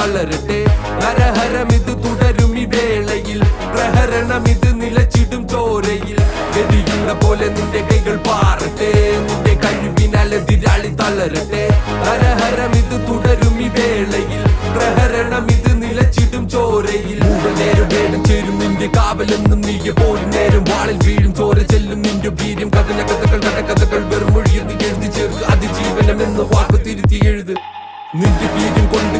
തളരട്ടെ. നരഹരം ഇത് തുടരും ഈ വേളയിൽ, പ്രഹരണം ഇത് നിലച്ചിടും ചോരയിൽ. ഗതിയുടെ പോലെ നിന്റെ കൈകൾ പാറട്ടെ, നിന്റെ കഴിവിനാൽ എതിരാളി തളരട്ടെ. നരഹരം ഇത് തുടരും ഈ വേളയിൽ, പ്രഹരണം ഇത് നിലച്ചിടും ചോരയിൽ. നേരം വേണം ചേരും നിന്റെ കാവലെന്നും നീയെ പോലും നേരം വാളിൽ വീഴും ചോര ചെല്ലും നിന്റെ വീര്യം. കഥന കഥകൾ കഥകൾ വെറും മൊഴിയെന്ന് എഴുതി ചേർത്ത് അതിജീവനം എന്ന വാക്ക് തിരുത്തി എഴുത്. നിന്റെ വീര്യം കൊണ്ട്